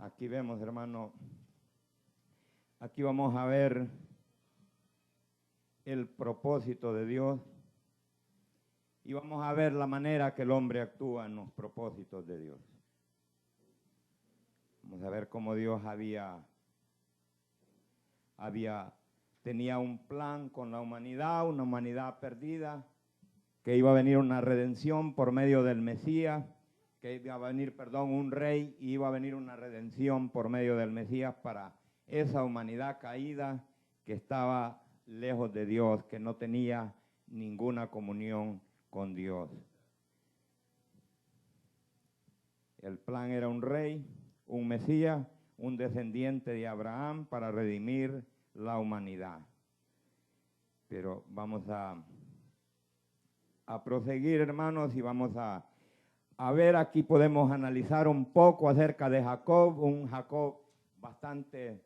Aquí vemos, hermano, aquí vamos a ver el propósito de Dios y vamos a ver la manera que el hombre actúa en los propósitos de Dios. Vamos a ver cómo Dios tenía un plan con la humanidad, una humanidad perdida, que iba a venir una redención por medio del Mesías, que iba a venir, un rey, y iba a venir una redención por medio del Mesías para esa humanidad caída que estaba lejos de Dios, que no tenía ninguna comunión con Dios. El plan era un rey, un Mesías, un descendiente de Abraham para redimir la humanidad. Pero vamos a proseguir, hermanos, y vamos a ver, aquí podemos analizar un poco acerca de Jacob, un Jacob bastante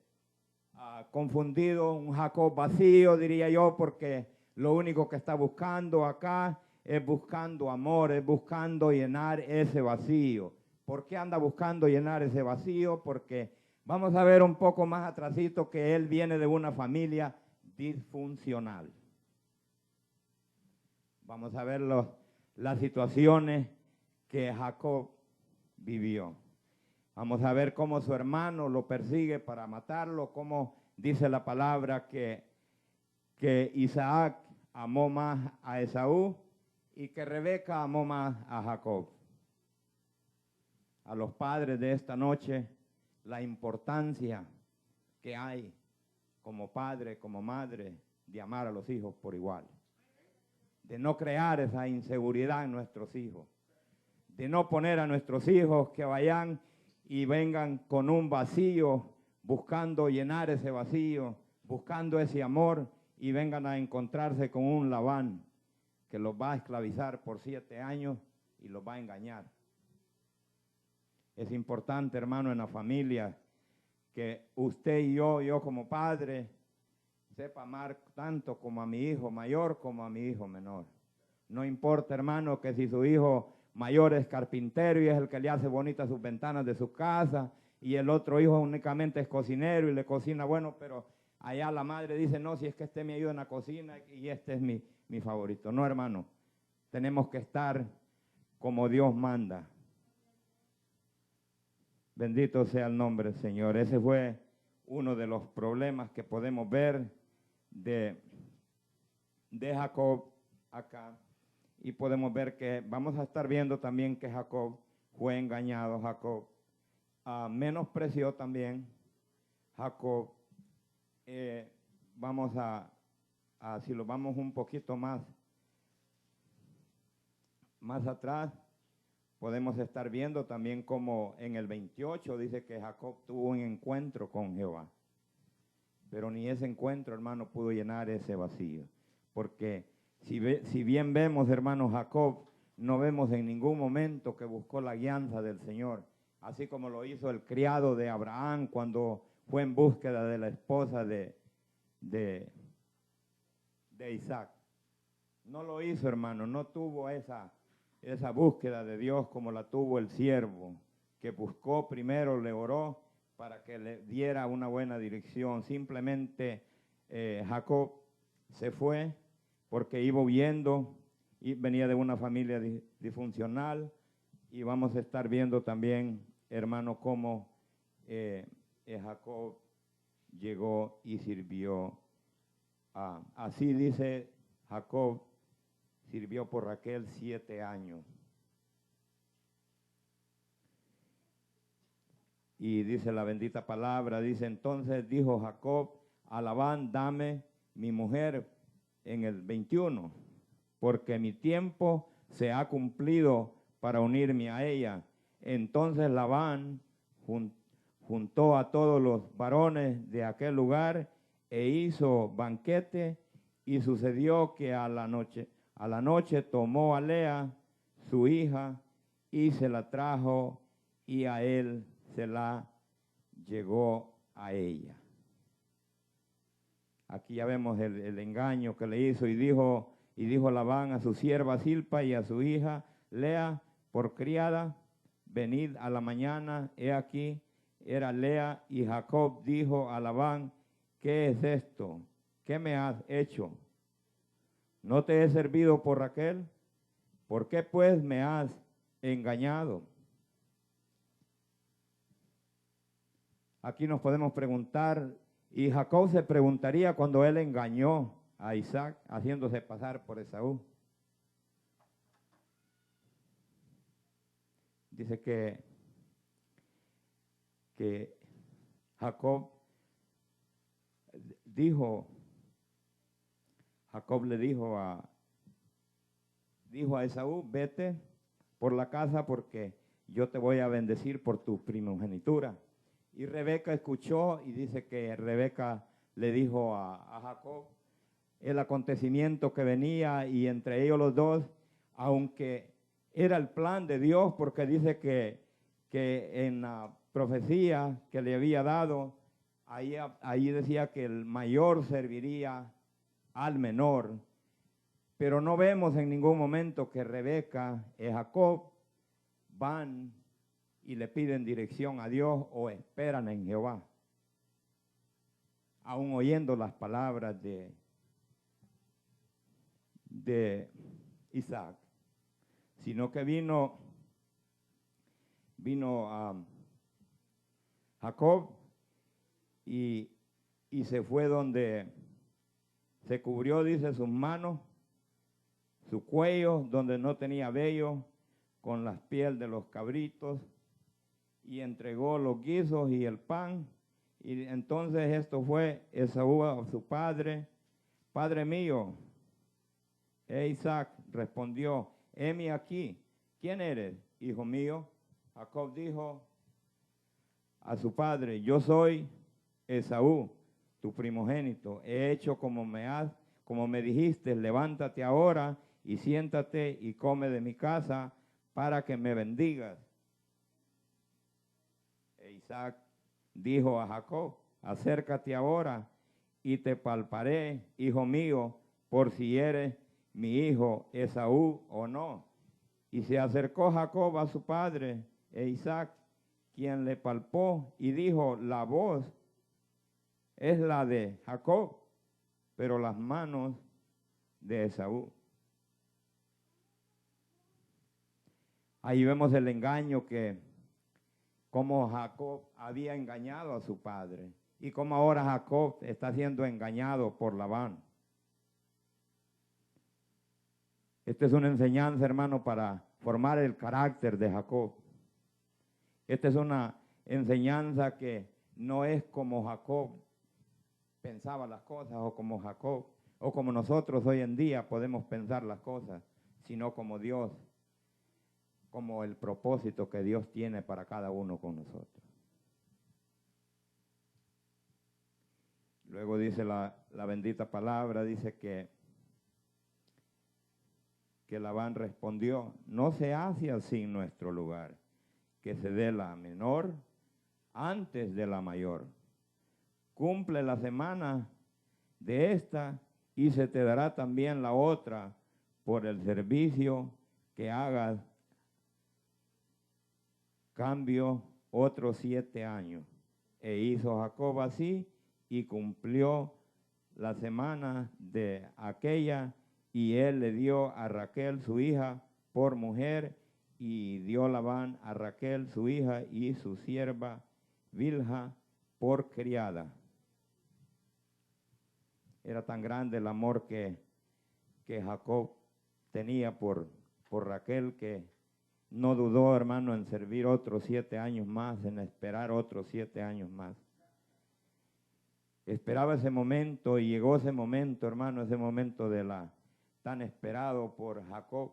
confundido, un Jacob vacío, diría yo, porque lo único que está buscando acá es buscando amor, es buscando llenar ese vacío. ¿Por qué anda buscando llenar ese vacío? Porque vamos a ver un poco más atrasito que él viene de una familia disfuncional. Vamos a ver las situaciones que Jacob vivió. Vamos a ver cómo su hermano lo persigue para matarlo, cómo dice la palabra que Isaac amó más a Esaú y que Rebeca amó más a Jacob. A los padres de esta noche, la importancia que hay como padre, como madre, de amar a los hijos por igual. De no crear esa inseguridad en nuestros hijos. De no poner a nuestros hijos que vayan y vengan con un vacío, buscando llenar ese vacío, buscando ese amor, y vengan a encontrarse con un Labán que los va a esclavizar por 7 años y los va a engañar. Es importante, hermano, en la familia, que usted y yo como padre, sepa amar tanto como a mi hijo mayor como a mi hijo menor. No importa, hermano, que si su hijo mayor es carpintero y es el que le hace bonitas sus ventanas de su casa, y el otro hijo únicamente es cocinero y le cocina bueno, pero allá la madre dice, no, si es que este me ayuda en la cocina y este es mi favorito. No, hermano, tenemos que estar como Dios manda. Bendito sea el nombre del Señor. Ese fue uno de los problemas que podemos ver de Jacob acá. Y podemos ver que vamos a estar viendo también que Jacob fue engañado. Jacob menospreció también. Jacob, vamos si lo vamos un poquito más atrás, podemos estar viendo también como en el 28 dice que Jacob tuvo un encuentro con Jehová. Pero ni ese encuentro, hermano, pudo llenar ese vacío. Porque si bien vemos, hermano, Jacob, no vemos en ningún momento que buscó la guianza del Señor. Así como lo hizo el criado de Abraham cuando fue en búsqueda de la esposa de Isaac. No lo hizo, hermano, no tuvo esa búsqueda de Dios como la tuvo el siervo, que buscó primero, le oró para que le diera una buena dirección. Simplemente Jacob se fue porque iba huyendo y venía de una familia disfuncional, y vamos a estar viendo también, hermano, cómo Jacob llegó y sirvió. Así dice Jacob, sirvió por Raquel 7 años. Y dice la bendita palabra, dice, entonces dijo Jacob a Labán, dame mi mujer en el 21, porque mi tiempo se ha cumplido para unirme a ella. Entonces Labán juntó a todos los varones de aquel lugar e hizo banquete, y sucedió que a la noche tomó a Lea, su hija, y se la trajo, y a él se la llegó a ella. Aquí ya vemos el engaño que le hizo, y dijo Labán a su sierva Zilpa y a su hija Lea por criada, venid a la mañana, he aquí, era Lea, y Jacob dijo a Labán, ¿qué es esto? ¿Qué me has hecho? ¿No te he servido por Raquel? ¿Por qué pues me has engañado? Aquí nos podemos preguntar, y Jacob se preguntaría cuando él engañó a Isaac, haciéndose pasar por Esaú. Dice que Jacob le dijo a Esaú, vete por la casa porque yo te voy a bendecir por tu primogenitura. Y Rebeca escuchó y dice que Rebeca le dijo a Jacob el acontecimiento que venía, y entre ellos los dos, aunque era el plan de Dios, porque dice que en la profecía que le había dado, ahí decía que el mayor serviría al menor, pero no vemos en ningún momento que Rebeca y Jacob van y le piden dirección a Dios o esperan en Jehová, aún oyendo las palabras de Isaac, sino que vino a Jacob y se fue donde se cubrió, dice, sus manos, su cuello, donde no tenía vello, con las pieles de los cabritos, y entregó los guisos y el pan. Y entonces esto fue Esaú a su padre, padre mío. Isaac respondió, heme aquí, ¿quién eres, hijo mío? Jacob dijo a su padre, yo soy Esaú, tu primogénito. He hecho como me dijiste, levántate ahora y siéntate y come de mi casa para que me bendigas. Isaac dijo a Jacob, acércate ahora y te palparé, hijo mío, por si eres mi hijo Esaú o no. Y se acercó Jacob a su padre Isaac, quien le palpó y dijo, la voz es la de Jacob, pero las manos de Esaú. Ahí vemos el engaño, que cómo Jacob había engañado a su padre y cómo ahora Jacob está siendo engañado por Labán. Esta es una enseñanza, hermano, para formar el carácter de Jacob. Esta es una enseñanza que no es como Jacob pensaba las cosas, o como Jacob, o como nosotros hoy en día podemos pensar las cosas, sino como Dios, como el propósito que Dios tiene para cada uno con nosotros. Luego dice la bendita palabra, dice que Labán respondió, no se hace así en nuestro lugar, que se dé la menor antes de la mayor. Cumple la semana de esta y se te dará también la otra por el servicio que hagas. Cambio otros 7 años. E hizo Jacob así y cumplió la semana de aquella, y él le dio a Raquel su hija por mujer, y dio Labán a Raquel su hija y su sierva Bilha por criada. Era tan grande el amor que Jacob tenía por Raquel, que no dudó, hermano, en servir otros 7 años más, en esperar otros 7 años más. Esperaba ese momento y llegó ese momento, hermano, ese momento tan esperado por Jacob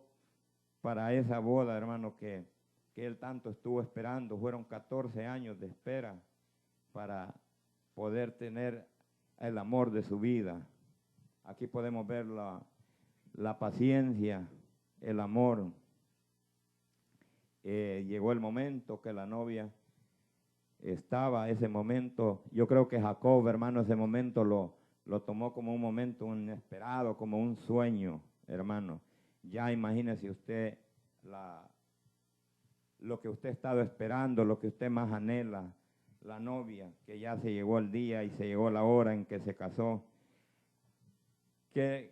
para esa boda, hermano, que él tanto estuvo esperando. Fueron 14 años de espera para poder tener el amor de su vida. Aquí podemos ver la paciencia, el amor. Llegó el momento que la novia estaba, ese momento, yo creo que Jacob, hermano, ese momento lo tomó como un momento inesperado, como un sueño, hermano. Ya imagínese usted lo que usted ha estado esperando, lo que usted más anhela, la novia, que ya se llegó el día y se llegó la hora en que se casó. Qué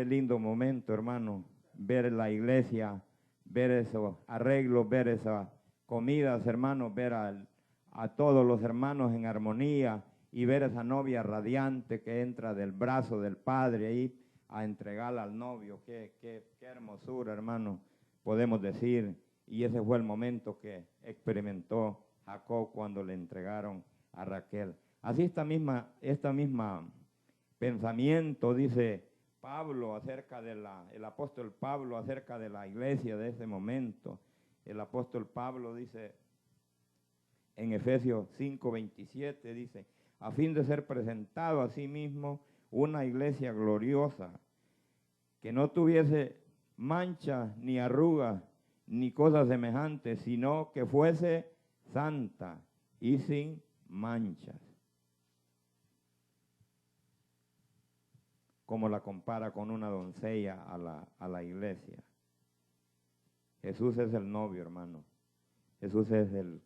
lindo momento, hermano, ver la iglesia, ver esos arreglos, ver esas comidas, hermanos, ver a todos los hermanos en armonía y ver esa novia radiante que entra del brazo del Padre ahí a entregarla al novio. Qué hermosura, hermano, podemos decir. Y ese fue el momento que experimentó Jacob cuando le entregaron a Raquel. Así esta misma pensamiento dice Pablo acerca el apóstol Pablo acerca de la iglesia de ese momento. El apóstol Pablo dice en Efesios 5:27, dice, a fin de ser presentado a sí mismo una iglesia gloriosa, que no tuviese mancha ni arruga ni cosas semejantes, sino que fuese santa y sin manchas. Como la compara con una doncella a la iglesia. Jesús es el novio, hermano. Jesús es el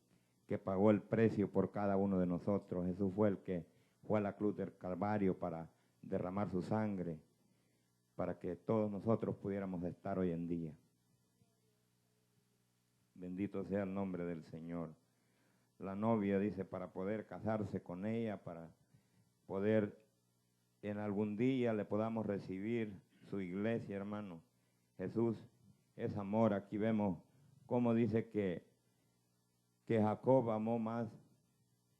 que pagó el precio por cada uno de nosotros. Jesús fue el que fue a la cruz del Calvario para derramar su sangre, para que todos nosotros pudiéramos estar hoy en día. Bendito sea el nombre del Señor. La novia dice para poder casarse con ella, para poder en algún día le podamos recibir su iglesia, hermano. Jesús es amor. Aquí vemos cómo dice que Jacob amó más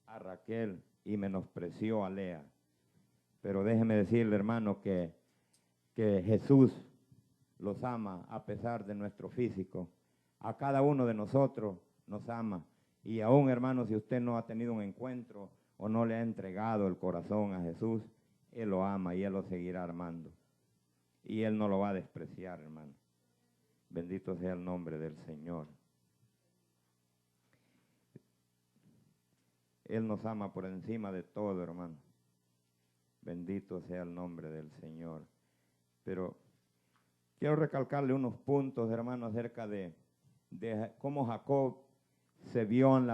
a Raquel y menospreció a Lea. Pero déjeme decirle, hermano, que Jesús los ama a pesar de nuestro físico. A cada uno de nosotros nos ama. Y aún, hermano, si usted no ha tenido un encuentro o no le ha entregado el corazón a Jesús, Él lo ama y Él lo seguirá amando. Y Él no lo va a despreciar, hermano. Bendito sea el nombre del Señor. Él nos ama por encima de todo, hermano. Bendito sea el nombre del Señor. Pero quiero recalcarle unos puntos, hermano, acerca de cómo Jacob se fijó en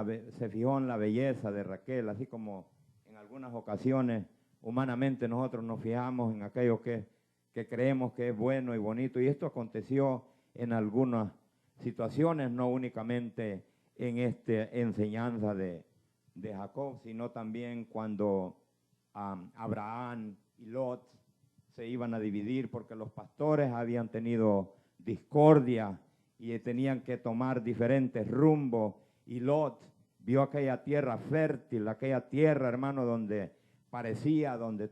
la belleza de Raquel, así como en algunas ocasiones humanamente nosotros nos fijamos en aquello que creemos que es bueno y bonito. Y esto aconteció en algunas situaciones, no únicamente en esta enseñanza de Jacob, sino también cuando Abraham y Lot se iban a dividir porque los pastores habían tenido discordia y tenían que tomar diferentes rumbos, y Lot vio aquella tierra fértil, aquella tierra, hermano, donde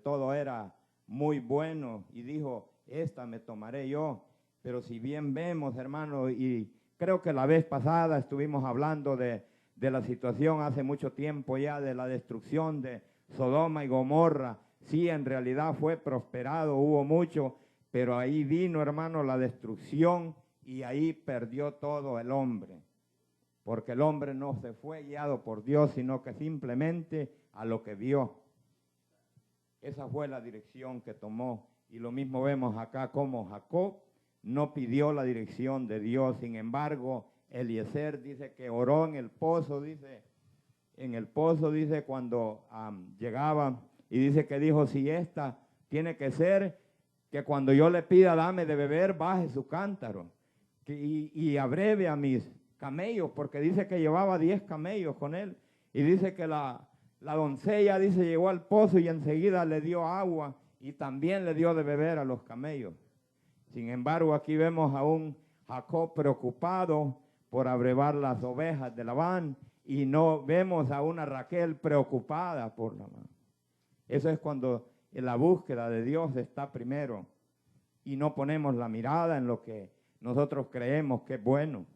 todo era muy bueno, y dijo, esta me tomaré yo. Pero si bien vemos, hermano, y creo que la vez pasada estuvimos hablando de la situación hace mucho tiempo ya, de la destrucción de Sodoma y Gomorra. Sí, en realidad fue prosperado, hubo mucho, pero ahí vino, hermano, la destrucción, y ahí perdió todo el hombre. Porque el hombre no se fue guiado por Dios, sino que simplemente a lo que vio. Esa fue la dirección que tomó. Y lo mismo vemos acá, como Jacob no pidió la dirección de Dios. Sin embargo, Eliezer dice que oró en el pozo, dice cuando llegaba, y dice que dijo, si esta tiene que ser, que cuando yo le pida dame de beber, baje su cántaro y abreve a mis camellos, porque dice que llevaba 10 camellos con él. Y dice que la doncella, dice, llegó al pozo y enseguida le dio agua y también le dio de beber a los camellos. Sin embargo, aquí vemos a un Jacob preocupado por abrevar las ovejas de Labán, y no vemos a una Raquel preocupada por Labán. Eso es cuando en la búsqueda de Dios está primero y no ponemos la mirada en lo que nosotros creemos que es bueno.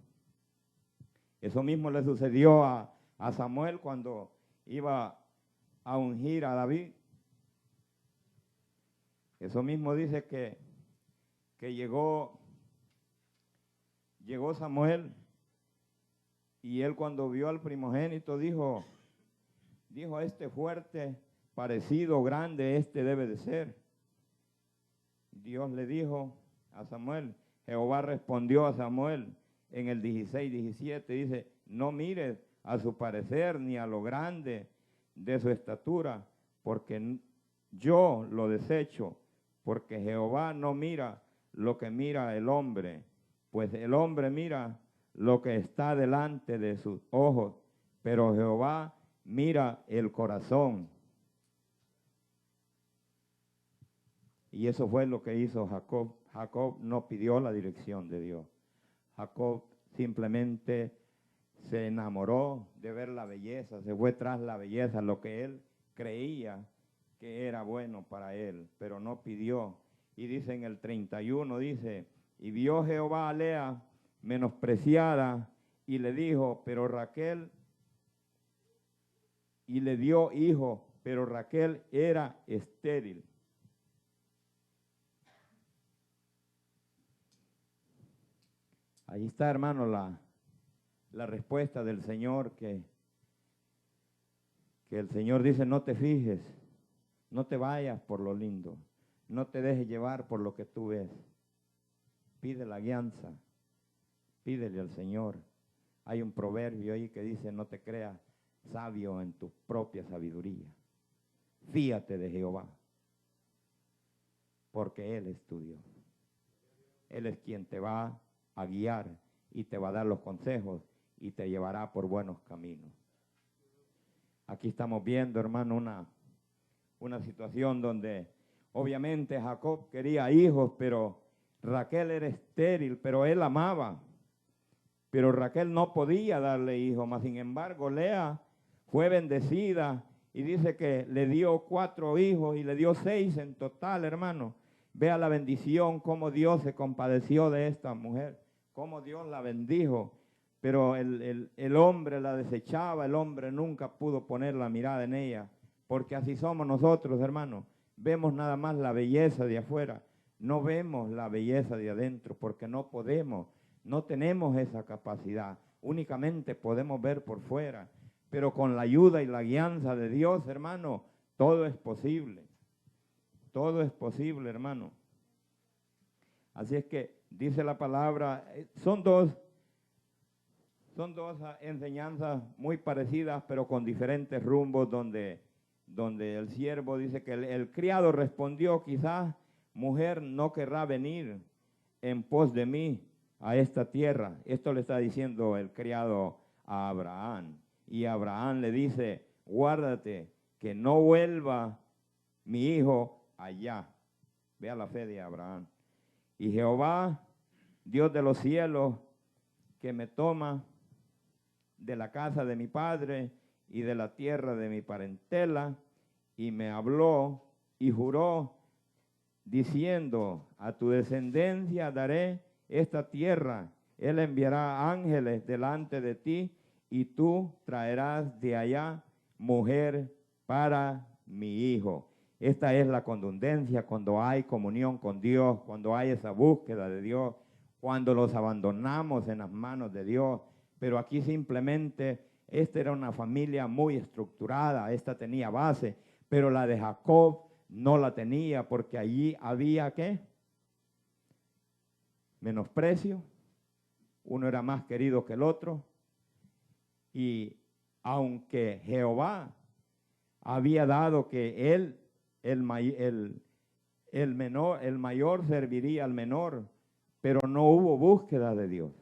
Eso mismo le sucedió a Samuel cuando iba a ungir a David. Eso mismo dice que llegó Samuel, y él cuando vio al primogénito dijo, este fuerte, parecido, grande, este debe de ser. Dios le dijo a Samuel, Jehová respondió a Samuel en el 16:17, dice, no mires a su parecer, ni a lo grande de su estatura, porque yo lo desecho, porque Jehová no mira lo que mira el hombre, pues el hombre mira lo que está delante de sus ojos, pero Jehová mira el corazón. Y eso fue lo que hizo Jacob. Jacob no pidió la dirección de Dios. Jacob simplemente se enamoró de ver la belleza, se fue tras la belleza, lo que él creía que era bueno para él, pero no pidió. Y dice en el 31, dice, y vio Jehová a Lea menospreciada y le dijo, pero Raquel, y le dio hijo, pero Raquel era estéril. Ahí está, hermano, la respuesta del Señor, que el Señor dice, no te fijes, no te vayas por lo lindo, no te dejes llevar por lo que tú ves. Pide la guianza, pídele al Señor. Hay un proverbio ahí que dice, no te creas sabio en tu propia sabiduría. Fíate de Jehová, porque Él es tu Dios. Él es quien te va a guiar y te va a dar los consejos y te llevará por buenos caminos. Aquí estamos viendo, hermano, una situación donde obviamente Jacob quería hijos, pero Raquel era estéril, pero él amaba. Pero Raquel no podía darle hijos, mas sin embargo Lea fue bendecida y dice que le dio 4 hijos y le dio 6 en total, hermano. Vea la bendición, cómo Dios se compadeció de esta mujer, cómo Dios la bendijo. Pero el hombre la desechaba, el hombre nunca pudo poner la mirada en ella, porque así somos nosotros, hermano. Vemos nada más la belleza de afuera, no vemos la belleza de adentro, porque no podemos, no tenemos esa capacidad, únicamente podemos ver por fuera. Pero con la ayuda y la guianza de Dios, hermano, todo es posible. Todo es posible, hermano. Así es que dice la palabra, son dos enseñanzas muy parecidas, pero con diferentes rumbos, donde el siervo dice que el criado respondió, quizás mujer no querrá venir en pos de mí a esta tierra. Esto le está diciendo el criado a Abraham. Y Abraham le dice, guárdate que no vuelva mi hijo allá. Vea la fe de Abraham. Y Jehová, Dios de los cielos, que me toma de la casa de mi padre y de la tierra de mi parentela, y me habló y juró, diciendo, a tu descendencia daré esta tierra. Él enviará ángeles delante de ti, y tú traerás de allá mujer para mi hijo. Esta es la contundencia cuando hay comunión con Dios, cuando hay esa búsqueda de Dios, cuando los abandonamos en las manos de Dios. Pero aquí simplemente, esta era una familia muy estructurada, esta tenía base, pero la de Jacob no la tenía, porque allí había, ¿qué? Menosprecio, uno era más querido que el otro, y aunque Jehová había dado que él, el mayor serviría al menor, pero no hubo búsqueda de Dios,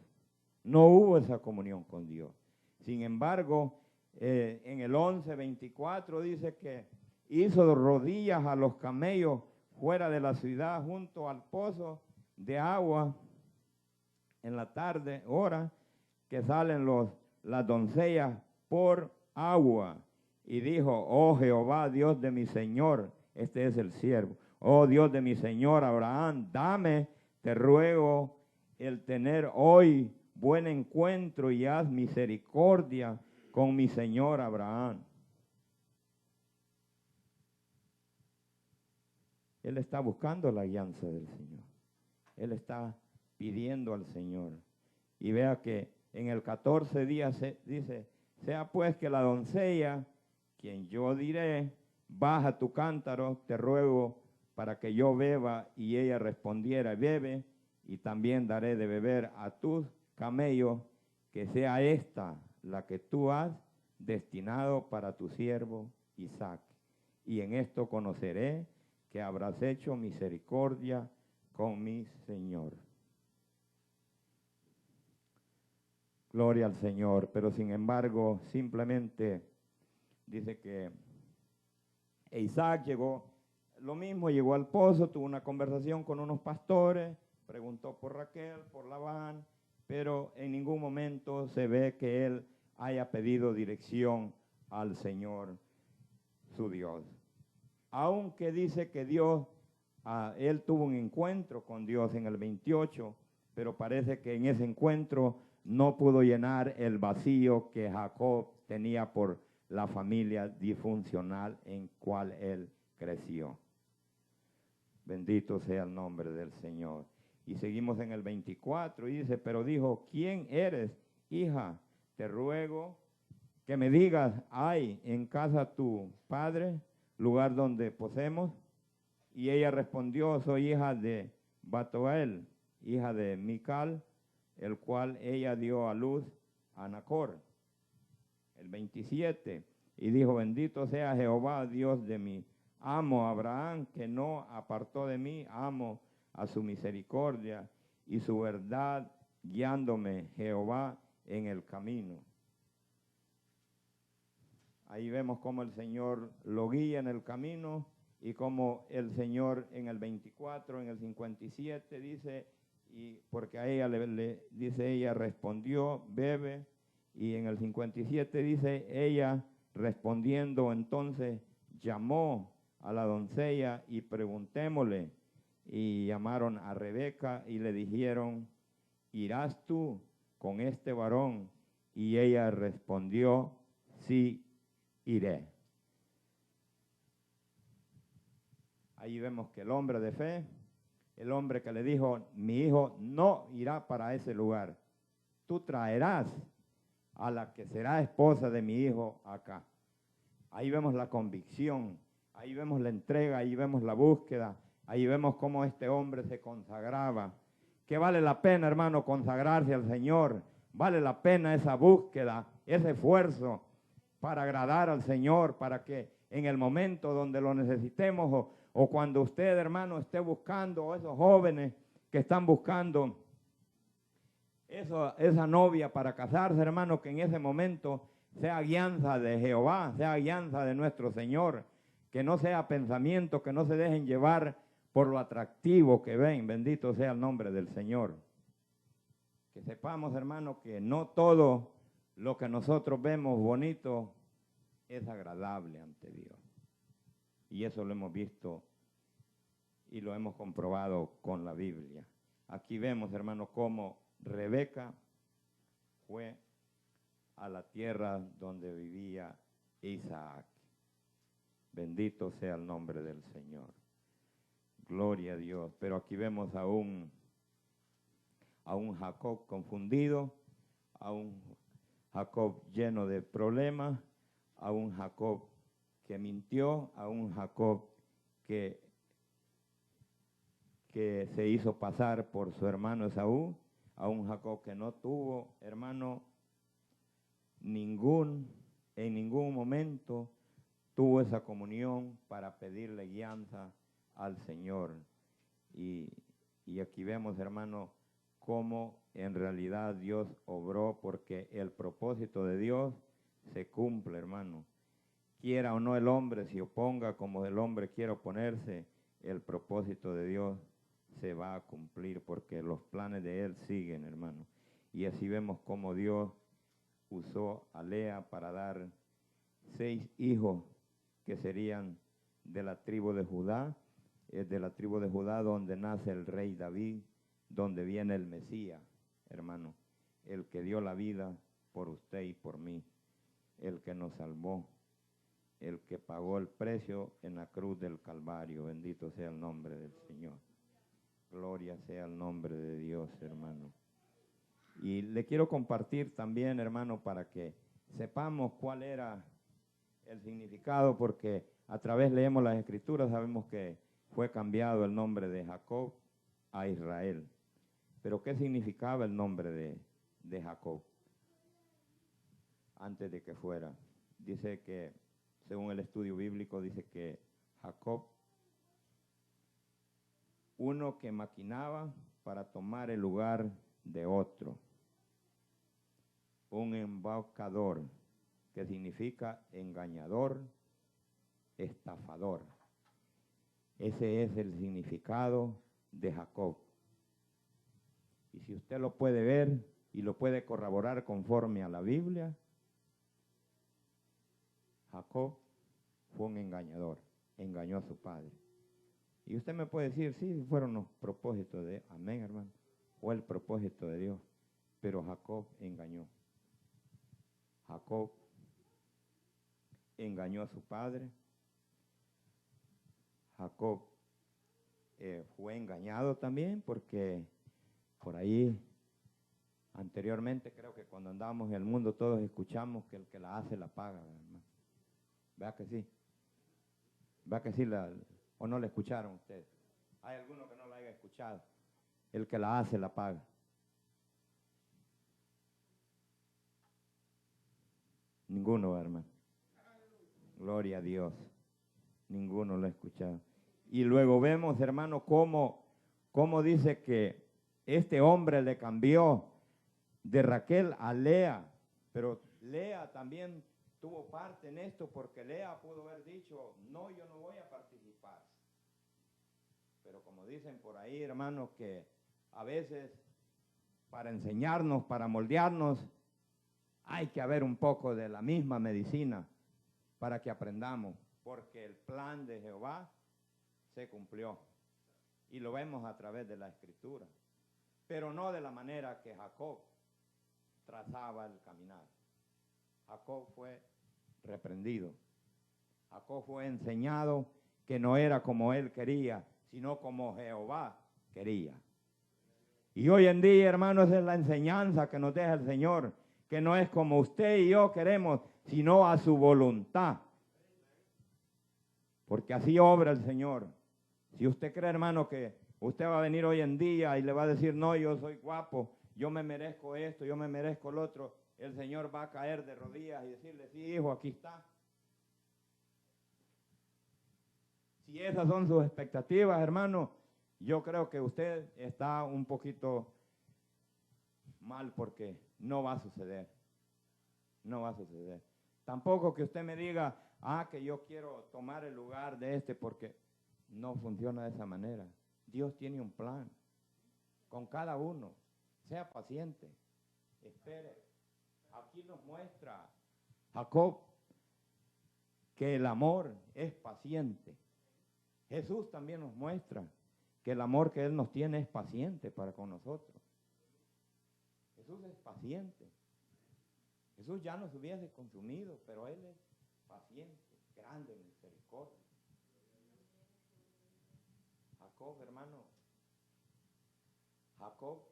no hubo esa comunión con Dios. Sin embargo, en el 11:24 dice que hizo rodillas a los camellos fuera de la ciudad junto al pozo de agua en la tarde, hora que salen las doncellas por agua. Y dijo, oh Jehová, Dios de mi Señor, este es el siervo, oh Dios de mi Señor Abraham, dame, te ruego, el tener hoy buen encuentro y haz misericordia con mi Señor Abraham. Él está buscando la guianza del Señor. Él está pidiendo al Señor. Y vea que en el 14 días dice, sea pues que la doncella, quien yo diré, baja tu cántaro, te ruego, para que yo beba. Y ella respondiera, bebe, y también daré de beber a tus camellos, que sea esta la que tú has destinado para tu siervo Isaac. Y en esto conoceré que habrás hecho misericordia con mi Señor. Gloria al Señor. Pero sin embargo, simplemente dice que Isaac llegó, lo mismo, llegó al pozo, tuvo una conversación con unos pastores, preguntó por Raquel, por Labán, pero en ningún momento se ve que él haya pedido dirección al Señor, su Dios. Aunque dice que Dios, él tuvo un encuentro con Dios en el 28, pero parece que en ese encuentro no pudo llenar el vacío que Jacob tenía por la familia disfuncional en cual él creció. Bendito sea el nombre del Señor. Y seguimos en el 24 y dice, pero dijo, ¿quién eres, hija? Te ruego que me digas, ¿hay en casa tu padre, lugar donde posemos? Y ella respondió, soy hija de Batuel, hija de Mical, el cual ella dio a luz a Nacor. El 27, y dijo, bendito sea Jehová, Dios de mi amo Abraham, que no apartó de mí, amo a su misericordia y su verdad, guiándome Jehová en el camino. Ahí vemos cómo el Señor lo guía en el camino y cómo el Señor en el 24, en el 57 dice, y porque a ella dice, ella respondió, bebe, y en el 57 dice, ella respondiendo entonces llamó a la doncella y preguntémosle, y llamaron a Rebeca y le dijeron, ¿irás tú con este varón? Y ella respondió, sí, iré. Ahí vemos que el hombre de fe, el hombre que le dijo, mi hijo no irá para ese lugar, tú traerás a la que será esposa de mi hijo acá. Ahí vemos la convicción, ahí vemos la entrega, ahí vemos la búsqueda, ahí vemos cómo este hombre se consagraba. Que vale la pena, hermano, consagrarse al Señor, vale la pena esa búsqueda, ese esfuerzo para agradar al Señor, para que en el momento donde lo necesitemos o cuando usted, hermano, esté buscando, o esos jóvenes que están buscando esa novia para casarse, hermano, que en ese momento sea guianza de Jehová, sea guianza de nuestro Señor, que no sea pensamiento, que no se dejen llevar por lo atractivo que ven, bendito sea el nombre del Señor. Que sepamos, hermano, que no todo lo que nosotros vemos bonito es agradable ante Dios. Y eso lo hemos visto y lo hemos comprobado con la Biblia. Aquí vemos, hermano, cómo Rebeca fue a la tierra donde vivía Isaac. Bendito sea el nombre del Señor. Gloria a Dios. Pero aquí vemos a un Jacob confundido, a un Jacob lleno de problemas, a un Jacob que mintió, a un Jacob que se hizo pasar por su hermano Esaú, a un Jacob que no tuvo, hermano, en ningún momento tuvo esa comunión para pedirle guianza al Señor. Y aquí vemos, hermano, cómo en realidad Dios obró, porque el propósito de Dios se cumple, hermano. Quiera o no el hombre se oponga, como el hombre quiera oponerse, el propósito de Dios se va a cumplir, porque los planes de Él siguen, hermano. Y así vemos cómo Dios usó a Lea para dar 6 hijos que serían de la tribu de Judá, de la tribu de Judá donde nace el rey David, donde viene el Mesías, hermano, el que dio la vida por usted y por mí, el que nos salvó, el que pagó el precio en la cruz del Calvario. Bendito sea el nombre del Señor. Gloria sea el nombre de Dios, hermano. Y le quiero compartir también, hermano, para que sepamos cuál era el significado, porque a través leemos las Escrituras, sabemos que fue cambiado el nombre de Jacob a Israel. Pero ¿qué significaba el nombre de Jacob? antes de que fuera. Dice que, según el estudio bíblico, dice que Jacob, uno que maquinaba para tomar el lugar de otro, un embaucador, que significa engañador, estafador. Ese es el significado de Jacob. Y si usted lo puede ver y lo puede corroborar conforme a la Biblia, Jacob fue un engañador, engañó a su padre. Y usted me puede decir, sí, fueron los propósitos de, amén, hermano, fue el propósito de Dios, pero Jacob engañó. Jacob engañó a su padre. Jacob fue engañado también porque por ahí anteriormente, creo que cuando andábamos en el mundo todos escuchamos que el que la hace la paga, hermano. ¿Verdad que sí? ¿Verdad que sí? ¿O no la escucharon ustedes? Hay alguno que no la haya escuchado. El que la hace la paga. Ninguno, hermano. Gloria a Dios. Ninguno lo ha escuchado. Y luego vemos, hermano, cómo dice que este hombre le cambió de Raquel a Lea. Pero Lea también tuvo parte en esto, porque Lea pudo haber dicho, no, yo no voy a participar. Pero como dicen por ahí, hermanos, que a veces para enseñarnos, para moldearnos, hay que haber un poco de la misma medicina para que aprendamos, porque el plan de Jehová se cumplió. Y lo vemos a través de la Escritura, pero no de la manera que Jacob trazaba el caminar. Jacob fue reprendido. Jacob fue enseñado que no era como él quería, sino como Jehová quería. Y hoy en día, hermanos, es la enseñanza que nos deja el Señor, que no es como usted y yo queremos, sino a su voluntad. Porque así obra el Señor. Si usted cree, hermano, que usted va a venir hoy en día y le va a decir, no, yo soy guapo, yo me merezco esto, yo me merezco lo otro, el Señor va a caer de rodillas y decirle, sí, hijo, aquí está. Si esas son sus expectativas, hermano, yo creo que usted está un poquito mal, porque no va a suceder. No va a suceder. Tampoco que usted me diga, que yo quiero tomar el lugar de este, porque no funciona de esa manera. Dios tiene un plan con cada uno. Sea paciente, espere. Aquí nos muestra Jacob que el amor es paciente. Jesús también nos muestra que el amor que Él nos tiene es paciente para con nosotros. Jesús es paciente. Jesús ya nos hubiese consumido, pero Él es paciente, grande en misericordia. Jacob, hermano, Jacob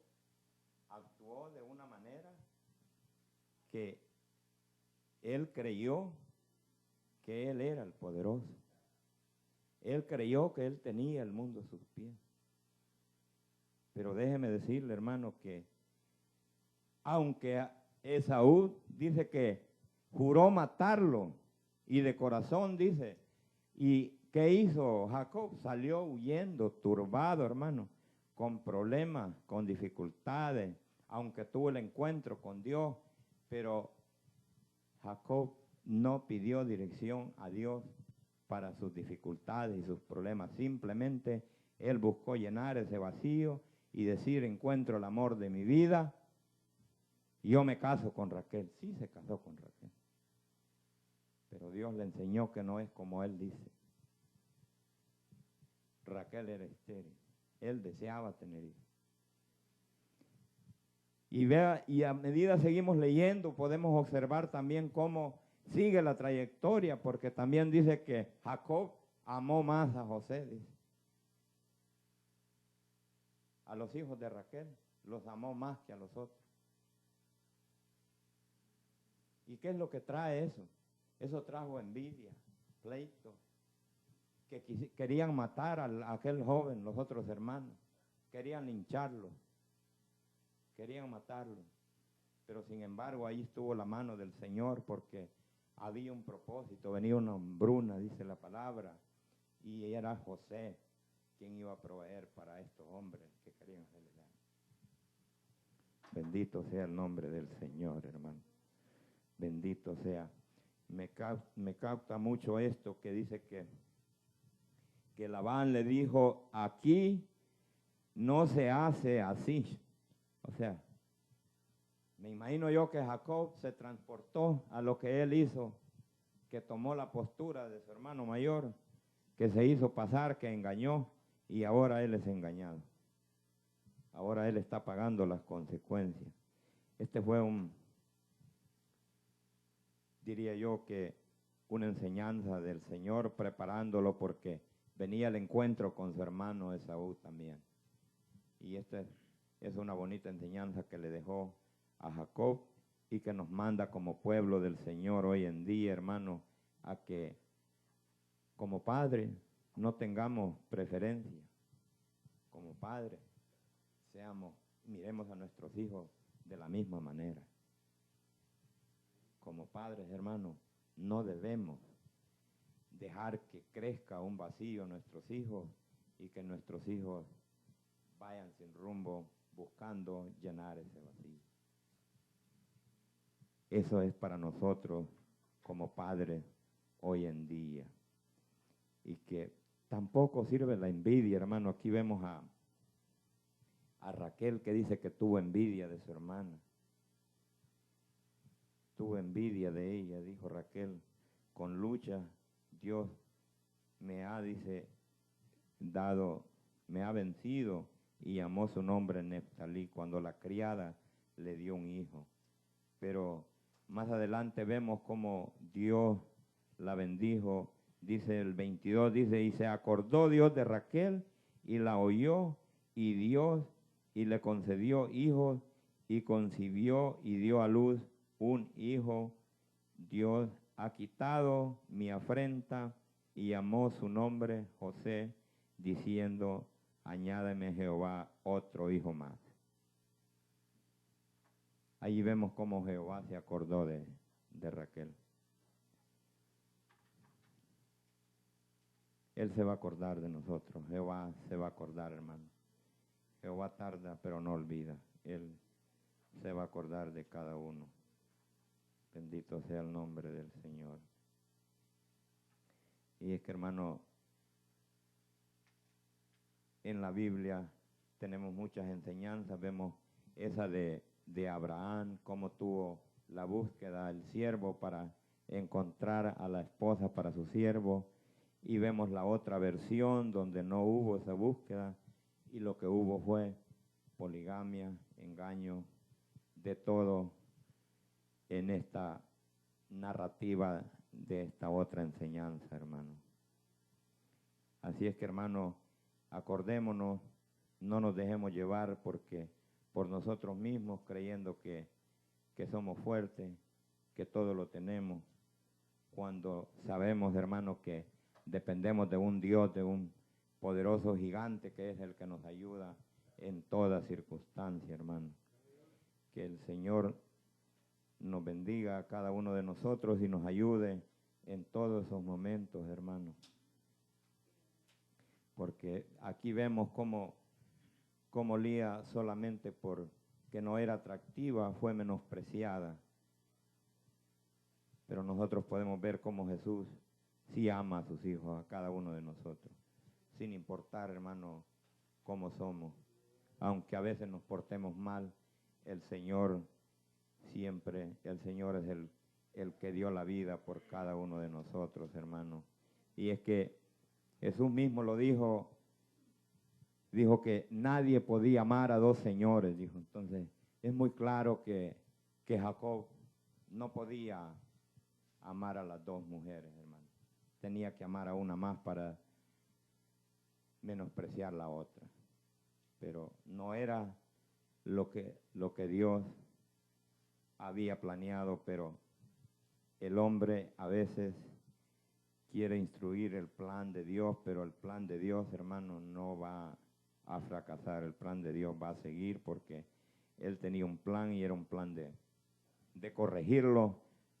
actuó de una manera que él creyó que él era el poderoso. Él creyó que él tenía el mundo a sus pies. Pero déjeme decirle, hermano, que aunque Esaú dice que juró matarlo, y de corazón dice, ¿y qué hizo Jacob? Salió huyendo, turbado, hermano, con problemas, con dificultades, aunque tuvo el encuentro con Dios, pero Jacob no pidió dirección a Dios para sus dificultades y sus problemas. Simplemente él buscó llenar ese vacío y decir, encuentro el amor de mi vida, y yo me caso con Raquel. Sí, se casó con Raquel, pero Dios le enseñó que no es como él dice. Raquel era estéril, él deseaba tener hijos. Y vea, y a medida seguimos leyendo, podemos observar también cómo sigue la trayectoria, porque también dice que Jacob amó más a José, dice. A los hijos de Raquel los amó más que a los otros. ¿Y qué es lo que trae eso? Eso trajo envidia, pleito, que querían matar a aquel joven, los otros hermanos, querían lincharlo, querían matarlo. Pero sin embargo ahí estuvo la mano del Señor porque había un propósito, venía una hambruna, dice la palabra, y era José quien iba a proveer para estos hombres que querían hacerle daño. Bendito sea el nombre del Señor, hermano. Bendito sea. Me capta mucho esto que dice que Labán le dijo, aquí no se hace así. O sea, me imagino yo que Jacob se transportó a lo que él hizo, que tomó la postura de su hermano mayor, que se hizo pasar, que engañó, y ahora él es engañado. Ahora él está pagando las consecuencias. Este fue diría yo que una enseñanza del Señor preparándolo porque venía al encuentro con su hermano Esaú también. Y esta es una bonita enseñanza que le dejó a Jacob y que nos manda como pueblo del Señor hoy en día, hermano, a que como padre no tengamos preferencia. Como padre miremos a nuestros hijos de la misma manera. Como padres, hermano, no debemos dejar que crezca un vacío en nuestros hijos y que nuestros hijos vayan sin rumbo buscando llenar ese vacío. Eso es para nosotros como padres hoy en día. Y que tampoco sirve la envidia, hermano. Aquí vemos a Raquel que dice que tuvo envidia de su hermana. Tuvo envidia de ella, dijo Raquel. Con lucha Dios me ha, dice, me ha vencido, y llamó su nombre Neftalí, cuando la criada le dio un hijo. Pero más adelante vemos cómo Dios la bendijo. Dice el 22, dice, y se acordó Dios de Raquel y la oyó, y Dios y le concedió hijos, y concibió y dio a luz un hijo. Dios ha quitado mi afrenta, y llamó su nombre José, diciendo, añádeme Jehová otro hijo más. Allí vemos cómo Jehová se acordó de Raquel. Él se va a acordar de nosotros. Jehová se va a acordar, hermano. Jehová tarda, pero no olvida. Él se va a acordar de cada uno. Bendito sea el nombre del Señor. Y es que, hermano, en la Biblia tenemos muchas enseñanzas. Vemos esa de Abraham, cómo tuvo la búsqueda del siervo para encontrar a la esposa para su siervo. Y vemos la otra versión donde no hubo esa búsqueda y lo que hubo fue poligamia, engaño, de todo en esta narrativa de esta otra enseñanza, hermano. Así es que, hermano, acordémonos, no nos dejemos llevar por nosotros mismos, creyendo que somos fuertes, que todo lo tenemos, cuando sabemos, hermano, que dependemos de un Dios, de un poderoso gigante que es el que nos ayuda en toda circunstancia, hermano. Que el Señor nos bendiga a cada uno de nosotros y nos ayude en todos esos momentos, hermano. Porque aquí vemos cómo Lía, solamente porque no era atractiva, fue menospreciada. Pero nosotros podemos ver cómo Jesús sí ama a sus hijos, a cada uno de nosotros, sin importar, hermano, cómo somos. Aunque a veces nos portemos mal, el Señor siempre, el Señor es el que dio la vida por cada uno de nosotros, hermano. Y es que Jesús mismo lo dijo que nadie podía amar a dos señores, dijo. Entonces, es muy claro que Jacob no podía amar a las dos mujeres, hermano. Tenía que amar a una más para menospreciar la otra. Pero no era lo que Dios había planeado, pero el hombre a veces quiere instruir el plan de Dios, pero el plan de Dios, hermano, no va a fracasar. El plan de Dios va a seguir porque Él tenía un plan y era un plan de de corregirlo,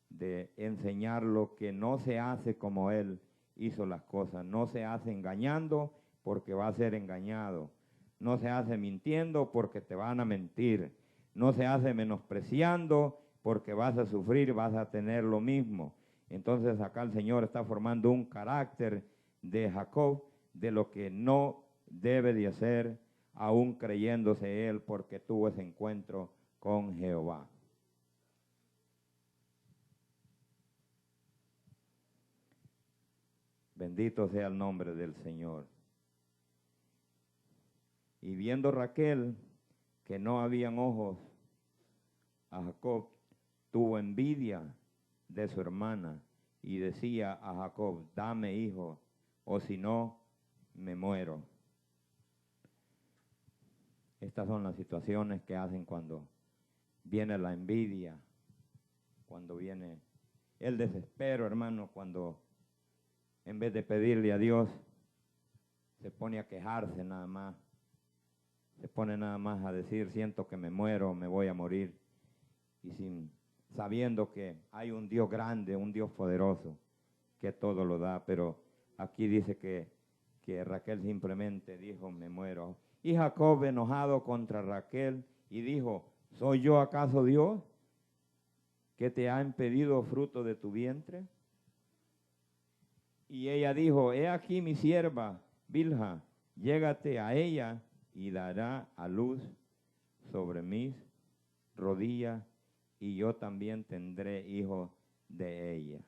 de enseñarlo que no se hace como él hizo las cosas, no se hace engañando porque va a ser engañado, no se hace mintiendo porque te van a mentir, no se hace menospreciando porque vas a sufrir, vas a tener lo mismo. Entonces acá el Señor está formando un carácter de Jacob, de lo que no debe de hacer, aún creyéndose él porque tuvo ese encuentro con Jehová. Bendito sea el nombre del Señor. Y viendo Raquel que no habían ojos a Jacob, tuvo envidia de su hermana y decía a Jacob, dame hijo, o si no, me muero. Estas son las situaciones que hacen cuando viene la envidia, cuando viene el desespero, hermano, cuando en vez de pedirle a Dios, se pone a quejarse nada más, se pone nada más a decir, siento que me muero, me voy a morir, y sabiendo que hay un Dios grande, un Dios poderoso, que todo lo da, pero aquí dice que Raquel simplemente dijo, me muero. Y Jacob enojado contra Raquel y dijo, ¿soy yo acaso Dios que te ha impedido fruto de tu vientre? Y ella dijo, he aquí mi sierva, Bilha, llégate a ella y dará a luz sobre mis rodillas y yo también tendré hijo de ella.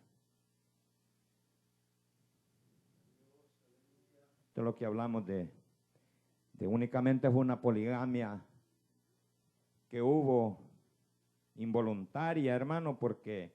Esto es lo que hablamos de únicamente fue una poligamia que hubo involuntaria, hermano, porque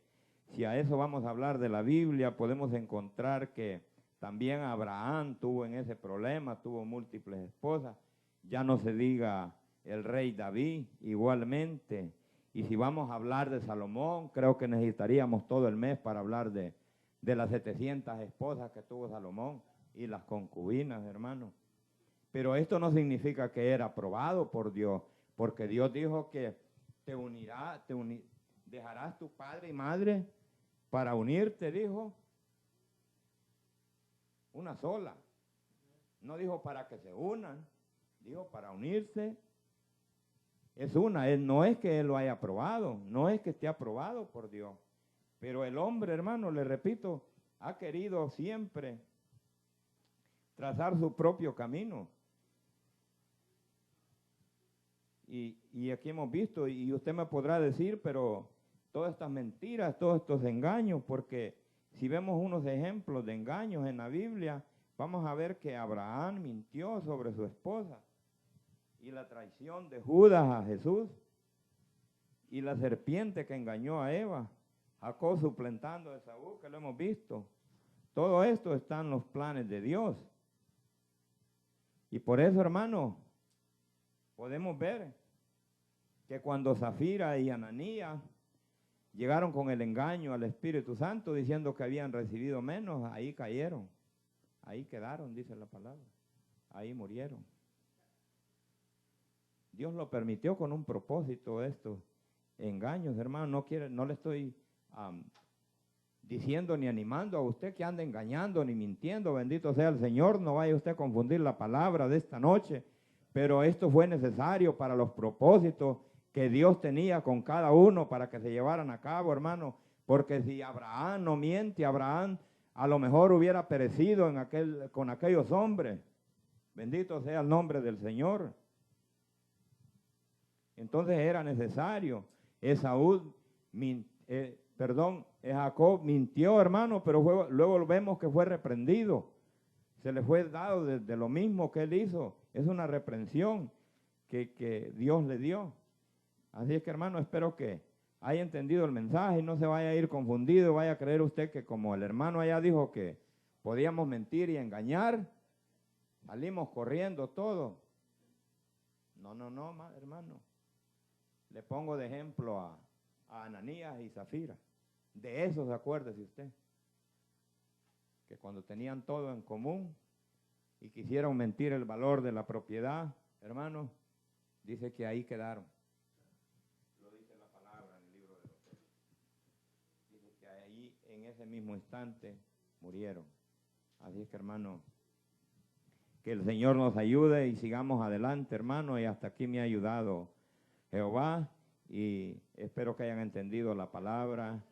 si a eso vamos a hablar de la Biblia, podemos encontrar que también Abraham tuvo en ese problema, tuvo múltiples esposas, ya no se diga el rey David igualmente. Y si vamos a hablar de Salomón, creo que necesitaríamos todo el mes para hablar de las 700 esposas que tuvo Salomón y las concubinas, hermano. Pero esto no significa que era aprobado por Dios, porque Dios dijo que dejarás tu padre y madre para unirte, dijo, una sola. No dijo para que se unan, dijo para unirse. Es una, no es que él lo haya aprobado, no es que esté aprobado por Dios. Pero el hombre, hermano, le repito, ha querido siempre trazar su propio camino. Y aquí hemos visto, y usted me podrá decir, pero todas estas mentiras, todos estos engaños, porque si vemos unos ejemplos de engaños en la Biblia, vamos a ver que Abraham mintió sobre su esposa, y la traición de Judas a Jesús, y la serpiente que engañó a Eva, Jacob suplantando a Esaú, que lo hemos visto. Todo esto está en los planes de Dios. Y por eso, hermano, podemos ver que cuando Zafira y Ananías llegaron con el engaño al Espíritu Santo diciendo que habían recibido menos, ahí cayeron, ahí quedaron, dice la palabra, ahí murieron. Dios lo permitió con un propósito estos engaños, hermano. No le estoy diciendo ni animando a usted que ande engañando ni mintiendo, bendito sea el Señor, no vaya usted a confundir la palabra de esta noche, pero esto fue necesario para los propósitos que Dios tenía con cada uno para que se llevaran a cabo, hermano, porque si Abraham no miente, Abraham a lo mejor hubiera perecido con aquellos hombres, bendito sea el nombre del Señor. Entonces era necesario. Jacob mintió, hermano, pero luego vemos que fue reprendido. Se le fue dado de lo mismo que él hizo. Es una reprensión que Dios le dio. Así es que, hermano, espero que haya entendido el mensaje y no se vaya a ir confundido, vaya a creer usted que como el hermano allá dijo que podíamos mentir y engañar, salimos corriendo todos. No, hermano. Le pongo de ejemplo a Ananías y Zafira. De esos acuérdese usted. Que cuando tenían todo en común y quisieron mentir el valor de la propiedad, hermano, dice que ahí quedaron. Lo dice la palabra en el libro de los Hechos. ese mismo instante murieron. Así es que, hermano, que el Señor nos ayude y sigamos adelante, hermano, y hasta aquí me ha ayudado Jehová, y espero que hayan entendido la palabra